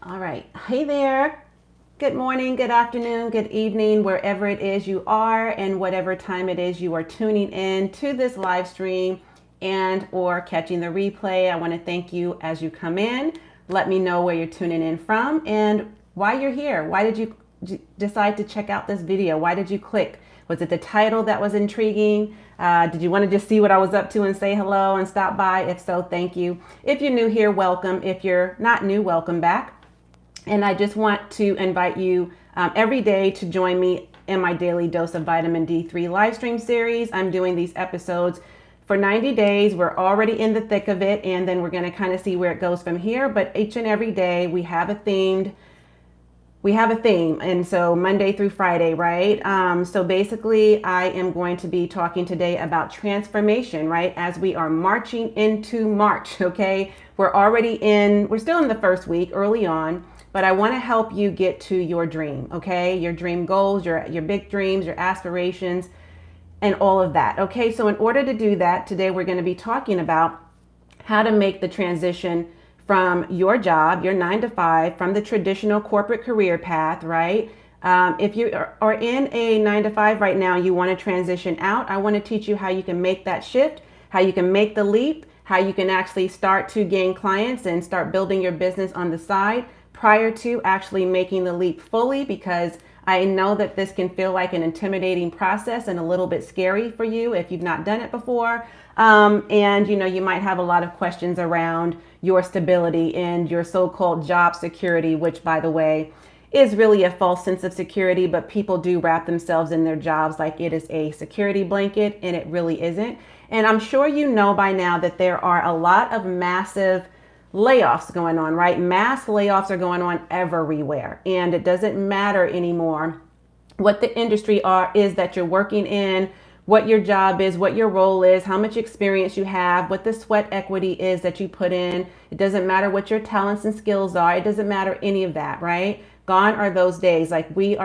All right. Hey there. Good morning, good afternoon, good evening, wherever it is you are and whatever time it is you are tuning in to this live stream and or catching the replay. I want to thank you as you come in. Let me know where you're tuning in from and why you're here. Why did you decide to check out this video? Why did you click? Was it the title that was intriguing? Did you want to just see what I was up to and say hello and stop by? If so, thank you. If you're new here, welcome. If you're not new, welcome back. And I just want to invite you every day to join me in my daily dose of vitamin D3 live stream series. I'm doing these episodes for 90 days. We're already in the thick of it, and then we're going to kind of see where it goes from here. But each and every day we have a theme, and so Monday through Friday, right? So basically, I am going to be talking today about transformation, right? As we are marching into March, okay? We're still in the first week, early on. But I want to help you get to your dream, okay? Your dream goals, your big dreams, your aspirations, and all of that, okay? So in order to do that, today we're going to be talking about how to make the transition from your job, your 9 to 5, from the traditional corporate career path, right? If you are in a 9 to 5 right now, you want to transition out, I want to teach you how you can make that shift, how you can make the leap, how you can actually start to gain clients and start building your business on the side prior to actually making the leap fully, because I know that this can feel like an intimidating process and a little bit scary for you if you've not done it before. And you might have a lot of questions around your stability and your so-called job security, which, by the way, is really a false sense of security, but people do wrap themselves in their jobs like it is a security blanket, and it really isn't. And I'm sure you know by now that there are a lot of massive layoffs going on, right? Mass layoffs are going on everywhere, and it doesn't matter anymore what the industry is that you're working in, what your job is, what your role is, how much experience you have, what the sweat equity is that you put in. It doesn't matter what your talents and skills are. It doesn't matter any of that, right? Gone are those days. Like we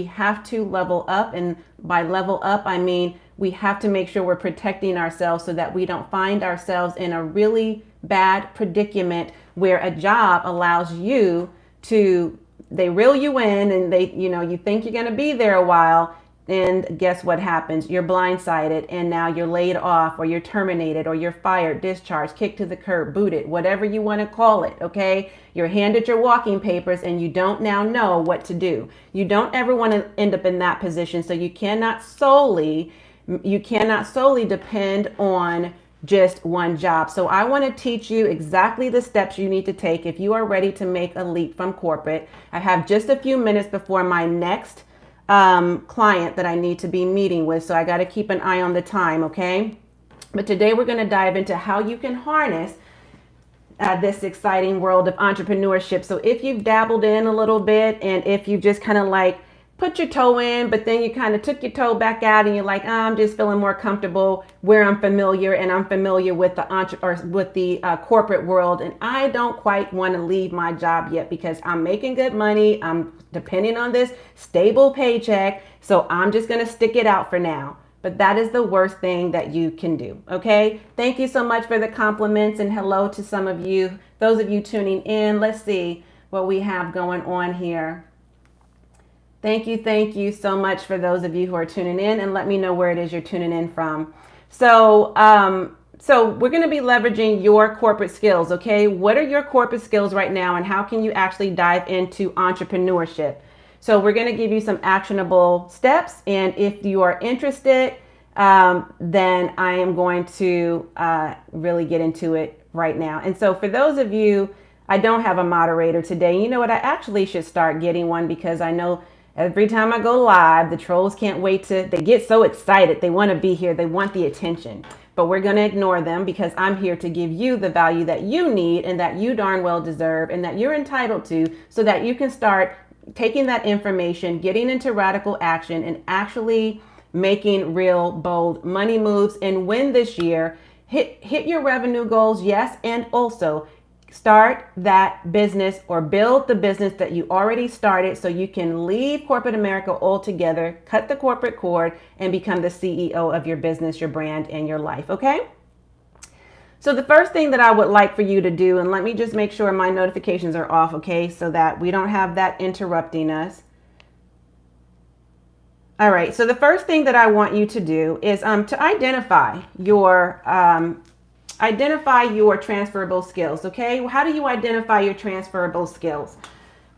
have to level up, and by level up, I mean we have to make sure we're protecting ourselves so that we don't find ourselves in a really bad predicament where a job allows you to, they reel you in and you think you're going to be there a while, and guess what happens? You're blindsided, and now you're laid off, or you're terminated, or you're fired, discharged, kicked to the curb, booted, whatever you want to call it, okay? You're handed your walking papers and you don't now know what to do. You don't ever want to end up in that position, so you cannot solely depend on just one job. So I want to teach you exactly the steps you need to take if you are ready to make a leap from corporate. I have just a few minutes before my next client that I need to be meeting with, so I got to keep an eye on the time, okay? But today we're going to dive into how you can harness this exciting world of entrepreneurship. So if you've dabbled in a little bit, and if you just kind of like put your toe in, but then you kind of took your toe back out and you're like, I'm just feeling more comfortable where I'm familiar, and I'm familiar with the corporate world, and I don't quite want to leave my job yet because I'm making good money. I'm depending on this stable paycheck, so I'm just going to stick it out for now. But that is the worst thing that you can do. Okay. Thank you so much for the compliments, and hello to some of you, those of you tuning in. Let's see what we have going on here. Thank you so much for those of you who are tuning in, and let me know where it is you're tuning in from. So we're going to be leveraging your corporate skills, okay? What are your corporate skills right now, and how can you actually dive into entrepreneurship? So we're going to give you some actionable steps, and if you are interested, then I am going to really get into it right now. And so for those of you, I don't have a moderator today. You know what? I actually should start getting one, because I know every time I go live, the trolls can't wait they get so excited. They want to be here. They want the attention. But we're going to ignore them, because I'm here to give you the value that you need and that you darn well deserve and that you're entitled to, so that you can start taking that information, getting into radical action, and actually making real, bold money moves and win this year. Hit your revenue goals, yes, and also start that business or build the business that you already started, so you can leave corporate America altogether, cut the corporate cord, and become the CEO of your business, your brand, and your life, okay? So the first thing that I would like for you to do, and let me just make sure my notifications are off, okay, so that we don't have that interrupting us. All right, so the first thing that I want you to do is to identify your transferable skills, okay? How do you identify your transferable skills?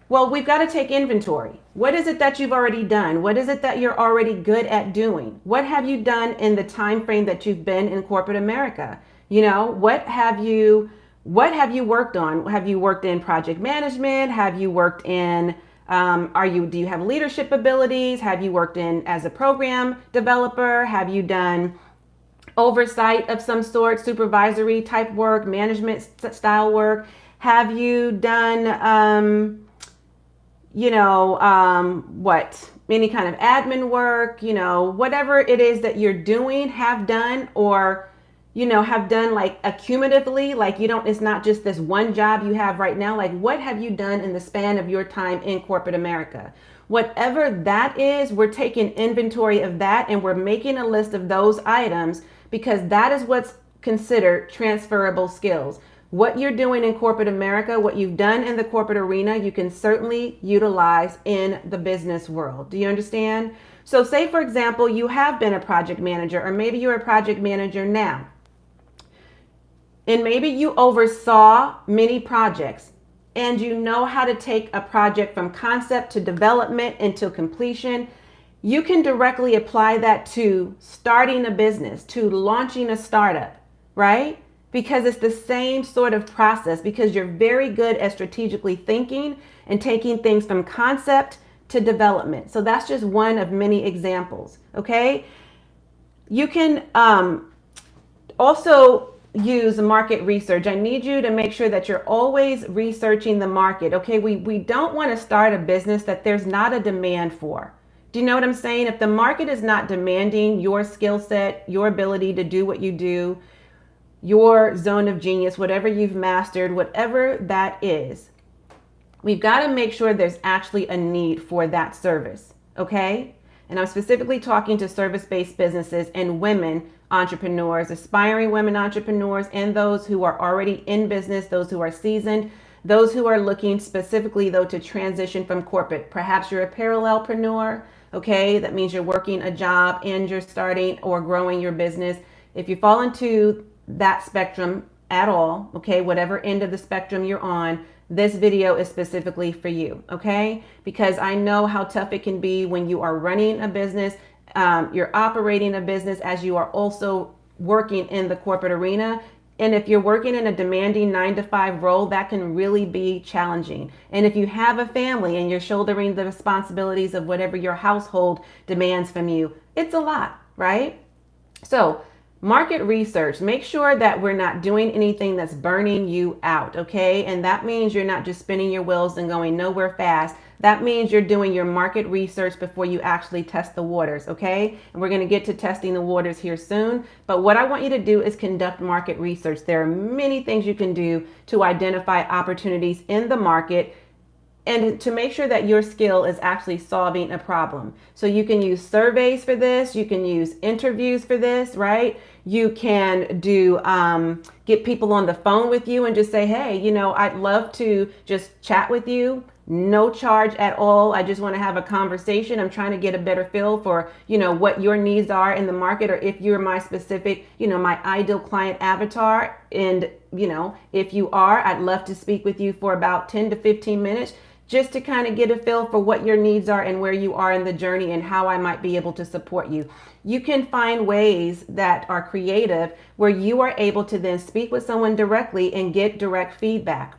Well, we've got to take inventory. What is it that you've already done? What is it that you're already good at doing? What have you done in the time frame that you've been in corporate America? You know, what have you worked on? Have you worked in project management? Have you worked in do you have leadership abilities? Have you worked in as a program developer? Have you done oversight of some sort, supervisory type work, management style work? Have you done any kind of admin work, whatever it is that you're doing, have done, or, have done like accumulatively, like it's not just this one job you have right now. Like, what have you done in the span of your time in corporate America? Whatever that is, we're taking inventory of that and we're making a list of those items, because that is what's considered transferable skills. What you're doing in corporate America, what you've done in the corporate arena, you can certainly utilize in the business world. Do you understand? So say, for example, you have been a project manager, or maybe you're a project manager now, and maybe you oversaw many projects, and you know how to take a project from concept to development into completion. You can directly apply that to starting a business, to launching a startup, right? Because it's the same sort of process, because you're very good at strategically thinking and taking things from concept to development. So that's just one of many examples, okay? You can also use market research. I need you to make sure that you're always researching the market, okay? We don't want to start a business that there's not a demand for. Do you know what I'm saying? If the market is not demanding your skill set, your ability to do what you do, your zone of genius, whatever you've mastered, whatever that is, we've got to make sure there's actually a need for that service, okay? And I'm specifically talking to service-based businesses and women entrepreneurs, aspiring women entrepreneurs, and those who are already in business, those who are seasoned, those who are looking specifically, though, to transition from corporate. Perhaps you're a parallelpreneur, okay? That means you're working a job and you're starting or growing your business. If you fall into that spectrum at all, okay, whatever end of the spectrum you're on, this video is specifically for you, okay? Because I know how tough it can be when you are running a business, you're operating a business as you are also working in the corporate arena. And if you're working in a demanding 9-to-5 role, that can really be challenging. And if you have a family and you're shouldering the responsibilities of whatever your household demands from you, it's a lot, right? So market research, make sure that we're not doing anything that's burning you out, okay? And that means you're not just spinning your wheels and going nowhere fast. That means you're doing your market research before you actually test the waters, okay? And we're going to get to testing the waters here soon. But what I want you to do is conduct market research. There are many things you can do to identify opportunities in the market and to make sure that your skill is actually solving a problem. So you can use surveys for this. You can use interviews for this, right? You can do get people on the phone with you and just say, hey, I'd love to just chat with you. No charge at all. I just want to have a conversation. I'm trying to get a better feel for, what your needs are in the market, or if you're my specific, my ideal client avatar. And, if you are, I'd love to speak with you for about 10 to 15 minutes just to kind of get a feel for what your needs are and where you are in the journey and how I might be able to support you. You can find ways that are creative where you are able to then speak with someone directly and get direct feedback.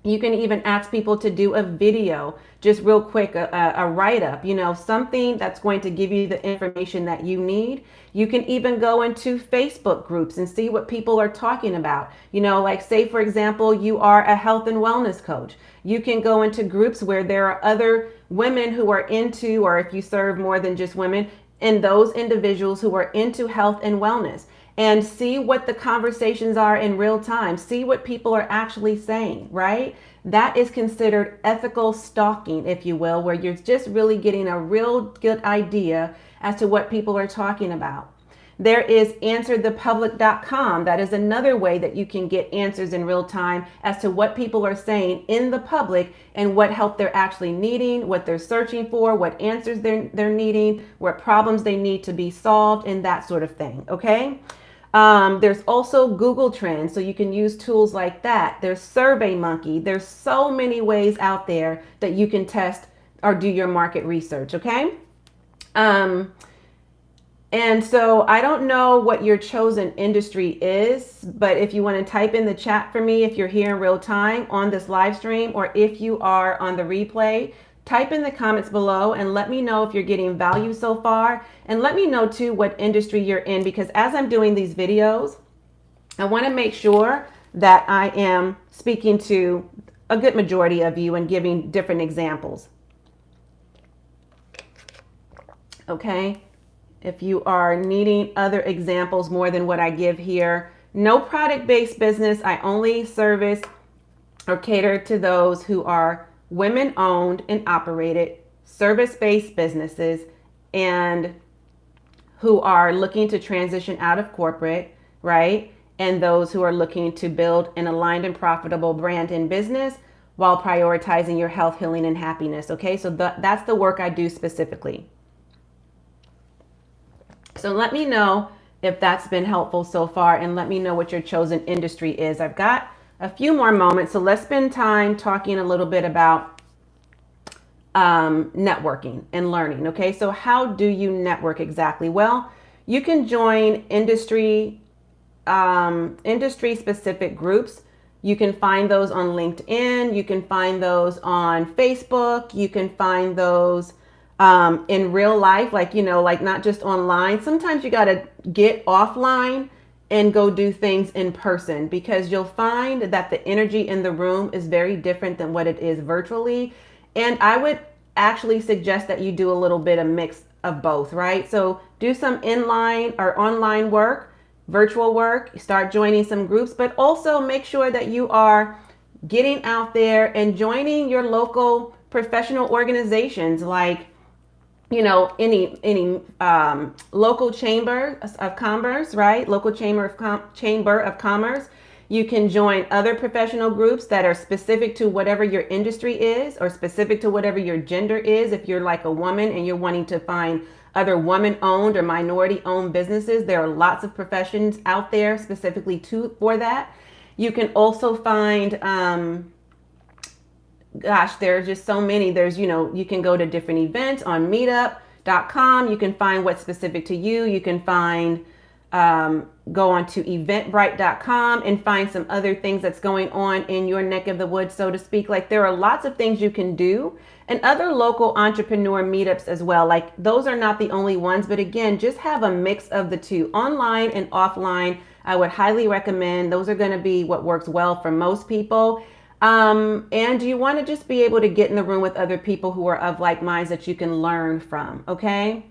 You can even ask people to do a video, just real quick, a write-up, something that's going to give you the information that you need. You can even go into Facebook groups and see what people are talking about. Like say, for example, you are a health and wellness coach. You can go into groups where there are other women who are into, or if you serve more than just women, and those individuals who are into health and wellness, and see what the conversations are in real time. See what people are actually saying, right? That is considered ethical stalking, if you will, where you're just really getting a real good idea as to what people are talking about. There is answerthepublic.com. That is another way that you can get answers in real time as to what people are saying in the public and what help they're actually needing, what they're searching for, what answers they're needing, what problems they need to be solved, and that sort of thing. Okay. There's also Google Trends, so you can use tools like that. There's SurveyMonkey. There's so many ways out there that you can test or do your market research, okay? And so I don't know what your chosen industry is, but if you want to type in the chat for me, if you're here in real time on this live stream, or if you are on the replay, type in the comments below and let me know if you're getting value so far. And let me know too what industry you're in, because as I'm doing these videos, I want to make sure that I am speaking to a good majority of you and giving different examples. Okay. If you are needing other examples more than what I give here, no product-based business. I only service or cater to those who are women-owned and operated, service-based businesses, and who are looking to transition out of corporate, right? And those who are looking to build an aligned and profitable brand in business while prioritizing your health, healing, and happiness. Okay, so that's the work I do specifically. So let me know if that's been helpful so far, and let me know what your chosen industry is. I've got a few more moments, so let's spend time talking a little bit about networking and learning. Okay, so how do you network exactly? Well, you can join industry specific groups. You can find those on LinkedIn. You can find those on Facebook. You can find those in real life, like, like not just online. Sometimes you got to get offline and go do things in person, because you'll find that the energy in the room is very different than what it is virtually. And I would actually suggest that you do a little bit of mix of both, right? So do some inline or online work, virtual work, start joining some groups, but also make sure that you are getting out there and joining your local professional organizations, like any local chamber of commerce, right? Local chamber of commerce. You can join other professional groups that are specific to whatever your industry is, or specific to whatever your gender is. If you're like a woman and you're wanting to find other woman-owned or minority-owned businesses, there are lots of professions out there specifically for that. You can also find there are just so many. There's, you can go to different events on meetup.com. You can find what's specific to you. You can find, go on to eventbrite.com and find some other things that's going on in your neck of the woods, so to speak. Like, there are lots of things you can do, and other local entrepreneur meetups as well. Like, those are not the only ones, but again, just have a mix of the two, online and offline. I would highly recommend. Those are going to be what works well for most people. And you want to just be able to get in the room with other people who are of like minds that you can learn from. Okay.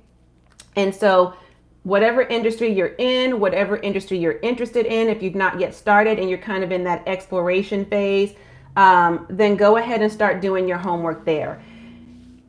And so whatever industry you're in, whatever industry you're interested in, if you've not yet started and you're kind of in that exploration phase, then go ahead and start doing your homework there.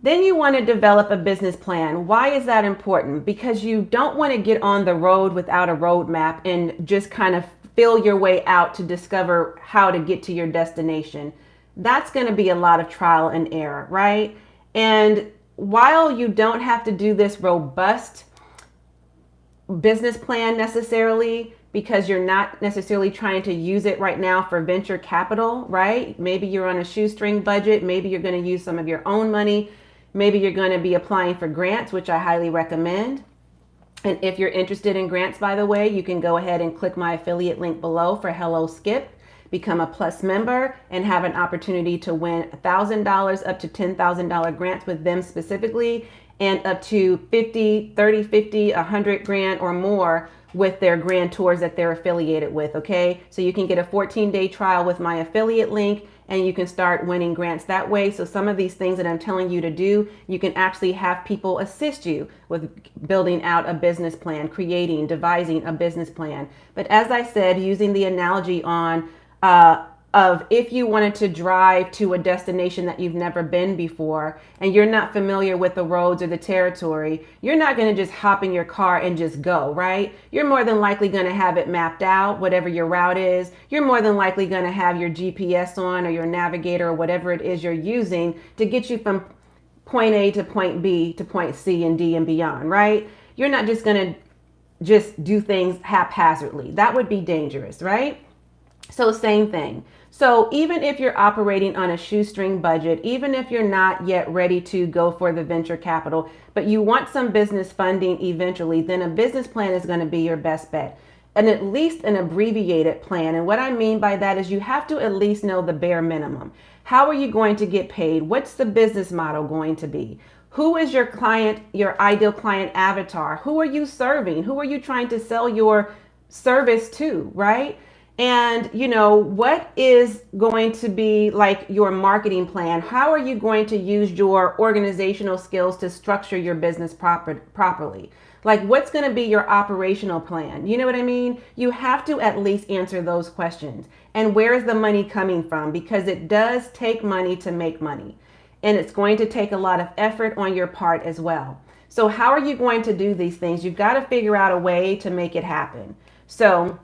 Then you want to develop a business plan. Why is that important? Because you don't want to get on the road without a roadmap and just kind of feel your way out to discover how to get to your destination. That's going to be a lot of trial and error, right? And while you don't have to do this robust business plan necessarily, because you're not necessarily trying to use it right now for venture capital, right? Maybe you're on a shoestring budget. Maybe you're going to use some of your own money. Maybe you're going to be applying for grants, which I highly recommend. And if you're interested in grants, by the way, you can go ahead and click my affiliate link below for Hello Skip, become a Plus member, and have an opportunity to win $1,000 up to $10,000 grants with them specifically, and up to 50, 30, 50, 100 grand or more with their grand tours that they're affiliated with. Okay, so you can get a 14-day trial with my affiliate link, and you can start winning grants that way. So some of these things that I'm telling you to do, you can actually have people assist you with building out a business plan, creating, devising a business plan. But as I said, using the analogy on of if you wanted to drive to a destination that you've never been before and you're not familiar with the roads or the territory, you're not going to just hop in your car and just go, right? You're more than likely going to have it mapped out, whatever your route is. You're more than likely going to have your GPS on or your navigator or whatever it is you're using to get you from point A to point B to point C and D and beyond, right? You're not just going to just do things haphazardly. That would be dangerous, right? So same thing. So even if you're operating on a shoestring budget, even if you're not yet ready to go for the venture capital, but you want some business funding eventually, then a business plan is going to be your best bet. And at least an abbreviated plan. And what I mean by that is you have to at least know the bare minimum. How are you going to get paid? What's the business model going to be? Who is your client, your ideal client avatar? Who are you serving? Who are you trying to sell your service to, right? And, what is going to be like your marketing plan? How are you going to use your organizational skills to structure your business properly? Like, what's going to be your operational plan? You know what I mean? You have to at least answer those questions. And where is the money coming from? Because it does take money to make money. And it's going to take a lot of effort on your part as well. So how are you going to do these things? You've got to figure out a way to make it happen. So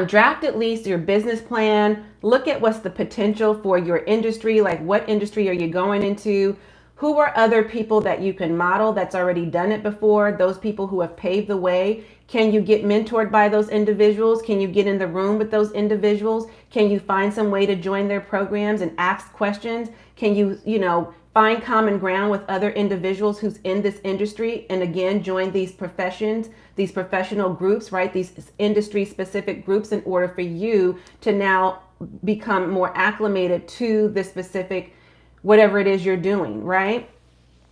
draft at least your business plan. Look at what's the potential for your industry. Like, what industry are you going into? Who are other people that you can model that's already done it before? Those people who have paved the way. Can you get mentored by those individuals? Can you get in the room with those individuals? Can you find some way to join their programs and ask questions? Can you, find common ground with other individuals who's in this industry and again, join these professions, these professional groups, right? These industry specific groups in order for you to now become more acclimated to the specific whatever it is you're doing, right?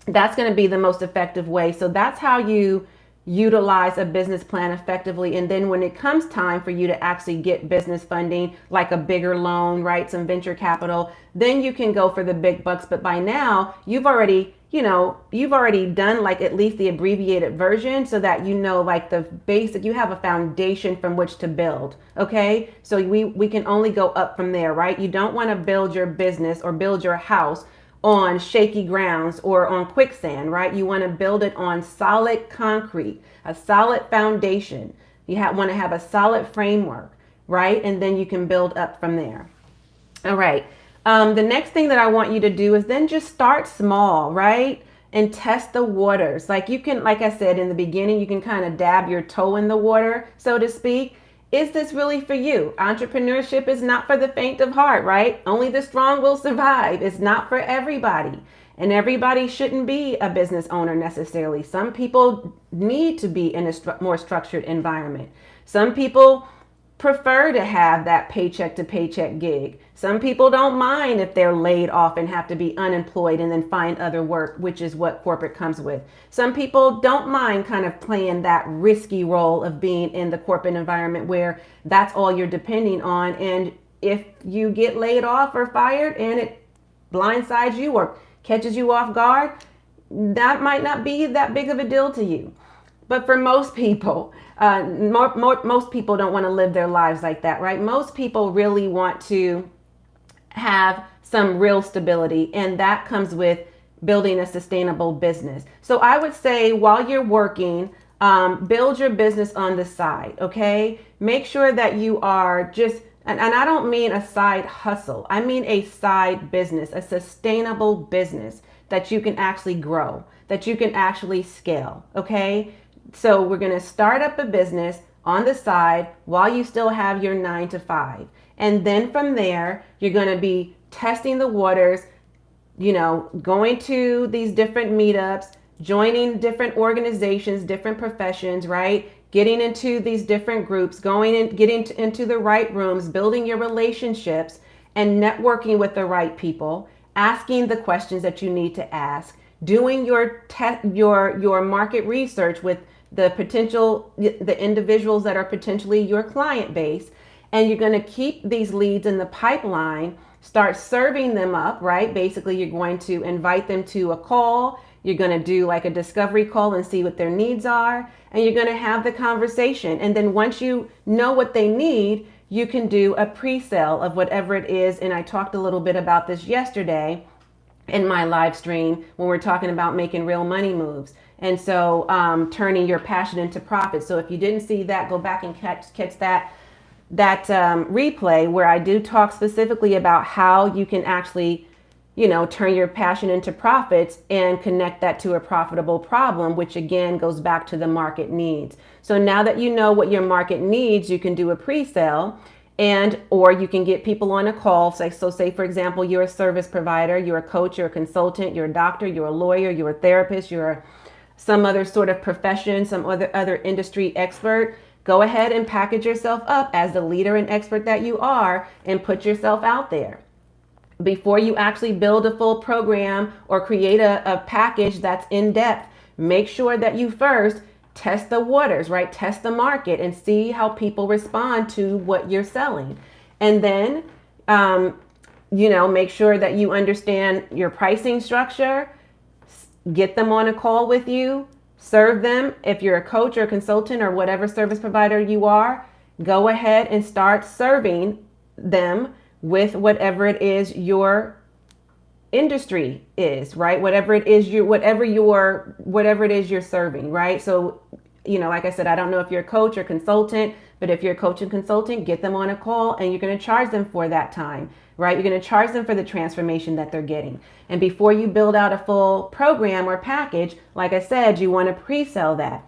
That's going to be the most effective way. So that's how you utilize a business plan effectively. And then when it comes time for you to actually get business funding, like a bigger loan, right? Some venture capital, then you can go for the big bucks. But by now you've already done like at least the abbreviated version so that like the basic, you have a foundation from which to build. Okay. So we can only go up from there, right? You don't want to build your business or build your house on shaky grounds or on quicksand, right? You want to build it on solid concrete, a solid foundation. You want to have a solid framework, right? And then you can build up from there. All right. The next thing that I want you to do is then just start small, right? And test the waters. Like you can, like I said in the beginning, you can kind of dab your toe in the water, so to speak. Is this really for you? Entrepreneurship is not for the faint of heart, right? Only the strong will survive. It's not for everybody. And everybody shouldn't be a business owner necessarily. Some people need to be in a more structured environment. Some people prefer to have that paycheck to paycheck gig. Some people don't mind if they're laid off and have to be unemployed and then find other work, which is what corporate comes with. Some people don't mind kind of playing that risky role of being in the corporate environment where that's all you're depending on. And if you get laid off or fired and it blindsides you or catches you off guard, that might not be that big of a deal to you. But for most people, most people don't want to live their lives like that, right? Most people really want to have some real stability, and that comes with building a sustainable business. So I would say while you're working, build your business on the side, okay? Make sure that you are just, and I don't mean a side hustle. I mean a side business, a sustainable business that you can actually grow, that you can actually scale, okay? So we're going to start up a business on the side while you still have your 9 to 5. And then from there, you're going to be testing the waters, going to these different meetups, joining different organizations, different professions, right? Getting into these different groups, going and getting into the right rooms, building your relationships and networking with the right people, asking the questions that you need to ask, doing your market research with the individuals that are potentially your client base. And you're going to keep these leads in the pipeline, start serving them up, right? Basically, you're going to invite them to a call. You're going to do like a discovery call and see what their needs are. And you're going to have the conversation. And then once you know what they need, you can do a pre-sale of whatever it is. And I talked a little bit about this yesterday in my live stream when we're talking about making real money moves. And so turning your passion into profit. So if you didn't see that, go back and catch that replay where I do talk specifically about how you can actually, turn your passion into profits and connect that to a profitable problem, which again goes back to the market needs. So now that you know what your market needs, you can do a pre-sale, or you can get people on a call. So say, for example, you're a service provider, you're a coach, you're a consultant, you're a doctor, you're a lawyer, you're a therapist, you're some other sort of profession, some other industry expert. Go ahead and package yourself up as the leader and expert that you are and put yourself out there. Before you actually build a full program or create a package that's in depth, make sure that you first test the waters, right? Test the market and see how people respond to what you're selling. And then, make sure that you understand your pricing structure, get them on a call with you, serve them. If you're a coach or a consultant or whatever service provider you are, go ahead and start serving them with whatever it is your industry is, right? Whatever it is you're serving, right? So, like I said, I don't know if you're a coach or consultant, but if you're a coach and consultant, get them on a call and you're going to charge them for that time, right? You're going to charge them for the transformation that they're getting. And before you build out a full program or package, like I said, you want to pre-sell that.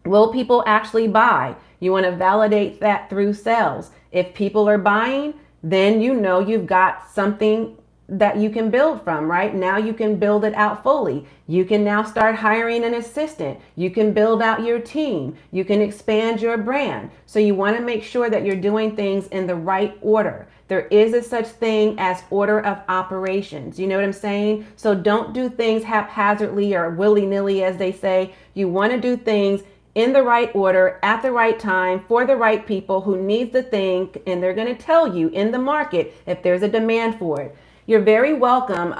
Will people actually buy? You want to validate that through sales. If people are buying, then you've got something that you can build from, right? Now you can build it out fully. You can now start hiring an assistant. You can build out your team. You can expand your brand. So you want to make sure that you're doing things in the right order. There is a such thing as order of operations. You know what I'm saying? So don't do things haphazardly or willy-nilly, as they say. You want to do things in the right order, at the right time, for the right people who need the thing, and they're going to tell you in the market if there's a demand for it. You're very welcome,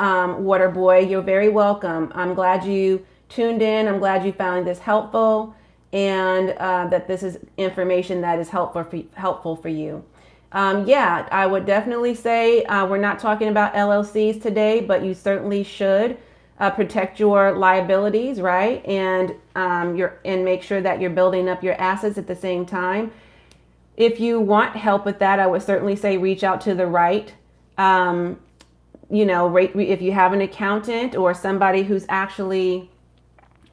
Water Boy. You're very welcome. I'm glad you tuned in. I'm glad you found this helpful, and that this is information that is helpful for you. I would definitely say we're not talking about LLCs today, but you certainly should protect your liabilities, right? And make sure that you're building up your assets at the same time. If you want help with that, I would certainly say reach out to the right. If you have an accountant or somebody who's actually,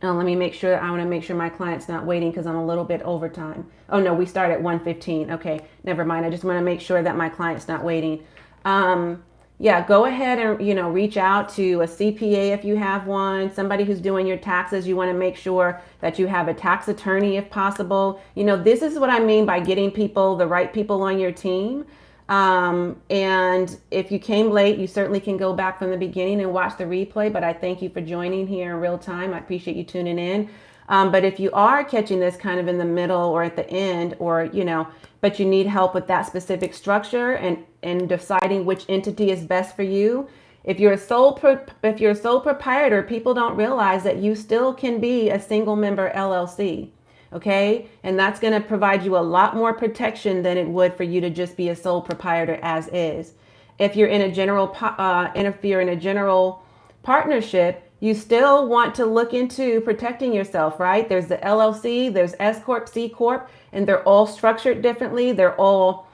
let me make sure, I want to make sure my client's not waiting because I'm a little bit over time. Oh no, we start at 1:15. Okay, never mind. I just want to make sure that my client's not waiting. Go ahead and, reach out to a CPA if you have one, somebody who's doing your taxes. You want to make sure that you have a tax attorney if possible. This is what I mean by getting the right people on your team. And if you came late, you certainly can go back from the beginning and watch the replay, but I thank you for joining here in real time. I appreciate you tuning in. But if you are catching this kind of in the middle or at the end, or, but you need help with that specific structure and deciding which entity is best for you. If you're a sole proprietor, people don't realize that you still can be a single member LLC. Okay. And that's going to provide you a lot more protection than it would for you to just be a sole proprietor as is. If you're in a general partnership, you still want to look into protecting yourself, right? There's the LLC, there's S Corp, C Corp, and they're all structured differently. They're all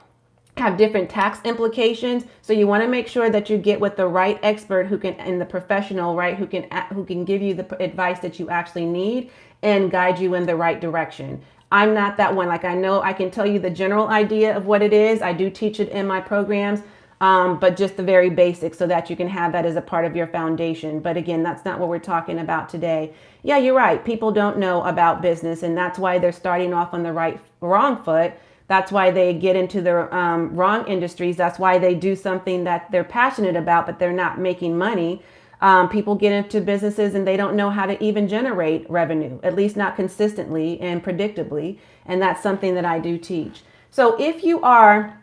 have different tax implications. So you want to make sure that you get with the right expert and the professional, right? Who can give you the advice that you actually need and guide you in the right direction. I'm not that one. Like, I know I can tell you the general idea of what it is. I do teach it in my programs, but just the very basics so that you can have that as a part of your foundation. But again, that's not what we're talking about today. Yeah, you're right. People don't know about business, and that's why they're starting off on the wrong foot. That's why they get into the wrong industries. That's why they do something that they're passionate about, but they're not making money. People get into businesses and they don't know how to even generate revenue, at least not consistently and predictably. And that's something that I do teach. So if you are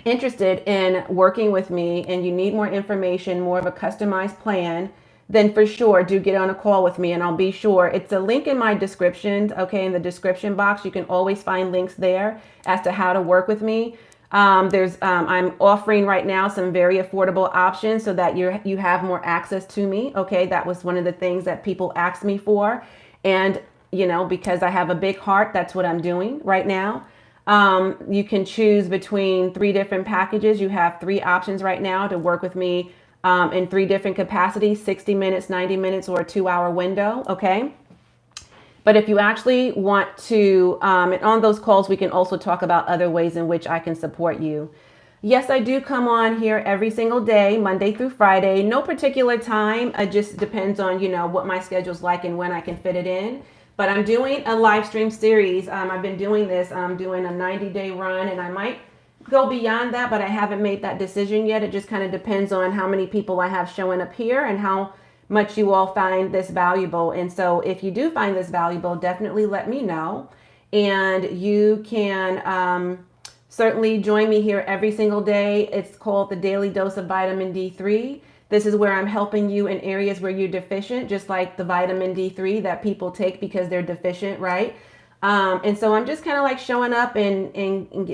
interested in working with me and you need more information, more of a customized plan, then for sure do get on a call with me, and I'll be sure. It's a link in my description. Okay, in the description box, you can always find links there as to how to work with me. I'm offering right now some very affordable options so that you have more access to me. Okay, that was one of the things that people asked me for, and because I have a big heart, that's what I'm doing right now. You can choose between 3 different packages. You have 3 options right now to work with me in 3 different capacities: 60 minutes, 90 minutes, or a 2-hour window. Okay. But if you actually want to, and on those calls, we can also talk about other ways in which I can support you. Yes, I do come on here every single day, Monday through Friday. No particular time. It just depends on, what my schedule's like and when I can fit it in. But I'm doing a live stream series. I've been doing this. I'm doing a 90-day run, and I might go beyond that, but I haven't made that decision yet. It just kind of depends on how many people I have showing up here and how much you all find this valuable. And so if you do find this valuable, definitely let me know. And you can certainly join me here every single day. It's called the Daily Dose of Vitamin D3. This is where I'm helping you in areas where you're deficient, just like the vitamin D3 that people take because they're deficient, right? And so I'm just kind of like showing up and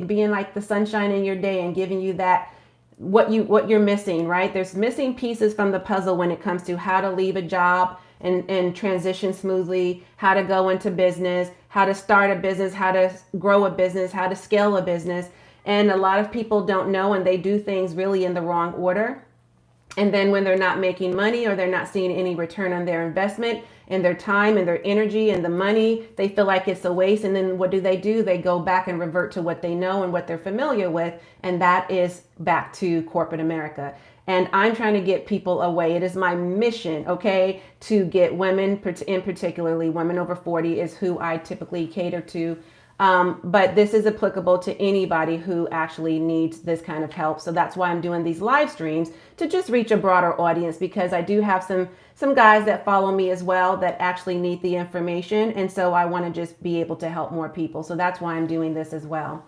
being like the sunshine in your day and giving you that what you're missing, right? There's missing pieces from the puzzle when it comes to how to leave a job and transition smoothly, how to go into business, how to start a business, how to grow a business, how to scale a business. And a lot of people don't know, and they do things really in the wrong order. And then when they're not making money or they're not seeing any return on their investment and their time and their energy and the money, they feel like it's a waste. And then what do? They go back and revert to what they know and what they're familiar with. And that is back to corporate America. And I'm trying to get people away. It is my mission, okay, to get women, in particularly women over 40 is who I typically cater to. But this is applicable to anybody who actually needs this kind of help. So that's why I'm doing these live streams, to just reach a broader audience, because I do have some guys that follow me as well that actually need the information. And so I want to just be able to help more people. So that's why I'm doing this as well.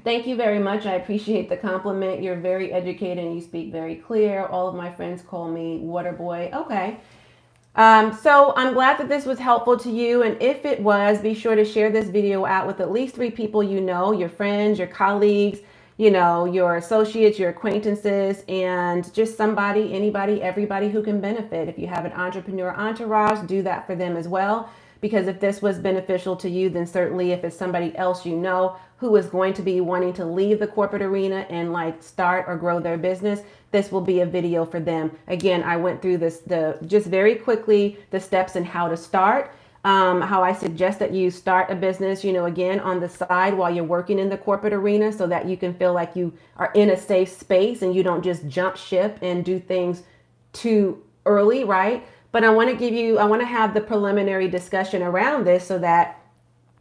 Thank you very much. I appreciate the compliment. You're very educated and you speak very clear. All of my friends call me Water Boy. Okay. So I'm glad that this was helpful to you. And if it was, be sure to share this video out with at least 3 people you know, your friends, your colleagues, your associates, your acquaintances, and just somebody, anybody, everybody who can benefit. If you have an entrepreneur entourage, do that for them as well. Because if this was beneficial to you, then certainly if it's somebody else who is going to be wanting to leave the corporate arena and like start or grow their business, this will be a video for them. Again, I went through just very quickly, the steps in how to start, how I suggest that you start a business, again, on the side while you're working in the corporate arena, so that you can feel like you are in a safe space and you don't just jump ship and do things too early, right? But I want to have the preliminary discussion around this so that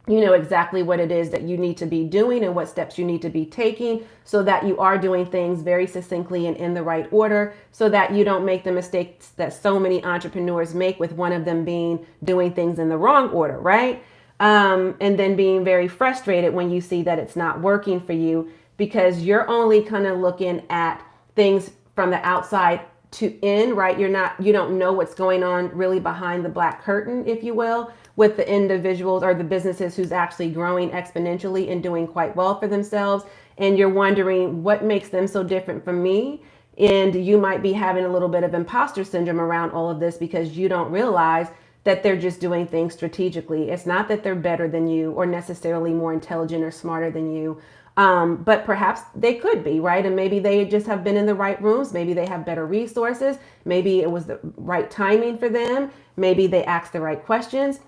you know exactly what it is that you need to be doing and what steps you need to be taking, so that you are doing things very succinctly and in the right order, so that you don't make the mistakes that so many entrepreneurs make, with one of them being doing things in the wrong order, right? And then being very frustrated when you see that it's not working for you, because you're only kind of looking at things from the outside to in, right? You don't know what's going on really behind the black curtain, if you will, with the individuals or the businesses who's actually growing exponentially and doing quite well for themselves. And you're wondering what makes them so different from me. And you might be having a little bit of imposter syndrome around all of this, because you don't realize that they're just doing things strategically. It's not that they're better than you or necessarily more intelligent or smarter than you. But perhaps they could be, right? And maybe they just have been in the right rooms. Maybe they have better resources. Maybe it was the right timing for them. Maybe they asked the right questions.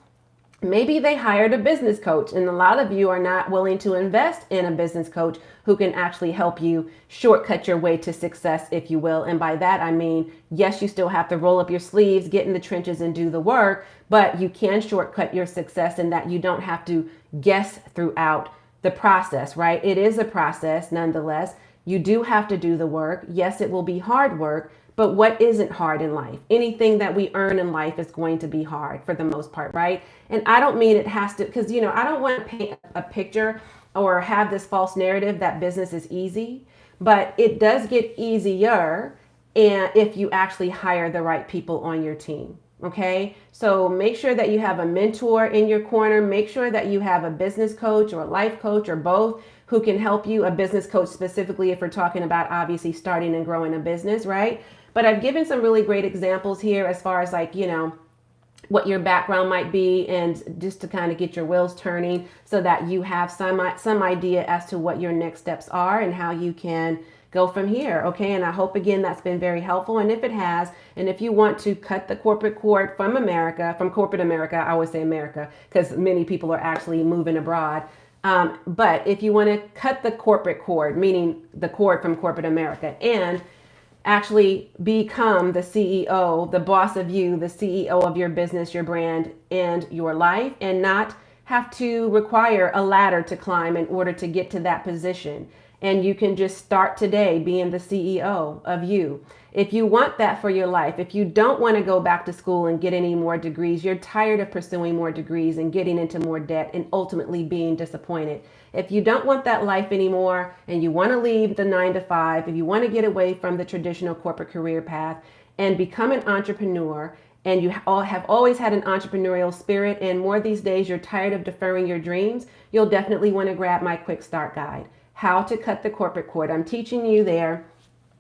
Maybe they hired a business coach, and a lot of you are not willing to invest in a business coach who can actually help you shortcut your way to success, if you will. And by that, I mean, yes, you still have to roll up your sleeves, get in the trenches and do the work, but you can shortcut your success in that you don't have to guess throughout the process, right? It is a process nonetheless. You do have to do the work. Yes, it will be hard work, but what isn't hard in life? Anything that we earn in life is going to be hard for the most part, right? And I don't mean it has to, because, I don't want to paint a picture or have this false narrative that business is easy, but it does get easier and if you actually hire the right people on your team. Okay, so make sure that you have a mentor in your corner. Make sure that you have a business coach or a life coach or both who can help you. A business coach specifically if we're talking about obviously starting and growing a business, right? But I've given some really great examples here as far as like, what your background might be, and just to kind of get your wheels turning so that you have some idea as to what your next steps are and how you can go from here. Okay, and I hope again that's been very helpful, and if it has, and if you want to cut the corporate cord from corporate America, I always say America because many people are actually moving abroad, but if you want to cut the corporate cord, meaning the cord from corporate America, and actually become the CEO, the boss of you, the CEO of your business, your brand, and your life, and not have to require a ladder to climb in order to get to that position. And you can just start today being the CEO of you. If you want that for your life, if you don't want to go back to school and get any more degrees, you're tired of pursuing more degrees and getting into more debt and ultimately being disappointed. If you don't want that life anymore and you want to leave the 9 to 5, if you want to get away from the traditional corporate career path and become an entrepreneur, and you all have always had an entrepreneurial spirit, and more these days you're tired of deferring your dreams, you'll definitely want to grab my quick start guide, How to Cut the Corporate Cord. I'm teaching you there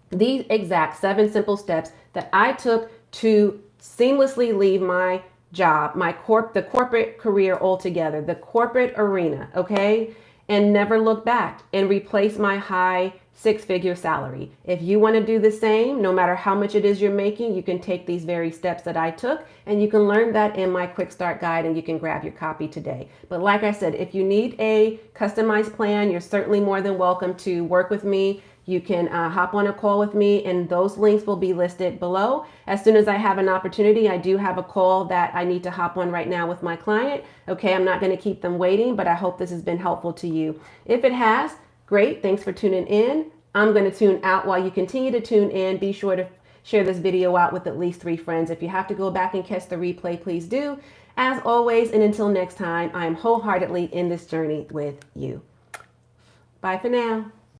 the exact 7 simple steps that I took to seamlessly leave my job, the corporate career altogether, the corporate arena, okay? And never look back and replace my high 6-figure salary. If you want to do the same, no matter how much it is you're making, you can take these very steps that I took, and you can learn that in my quick start guide, and you can grab your copy today. But like I said, if you need a customized plan, you're certainly more than welcome to work with me. You can hop on a call with me, and those links will be listed below. As soon as I have an opportunity, I do have a call that I need to hop on right now with my client. Okay, I'm not going to keep them waiting, but I hope this has been helpful to you. If it has, great. Thanks for tuning in. I'm going to tune out while you continue to tune in. Be sure to share this video out with at least 3 friends. If you have to go back and catch the replay, please do. As always, and until next time, I am wholeheartedly in this journey with you. Bye for now.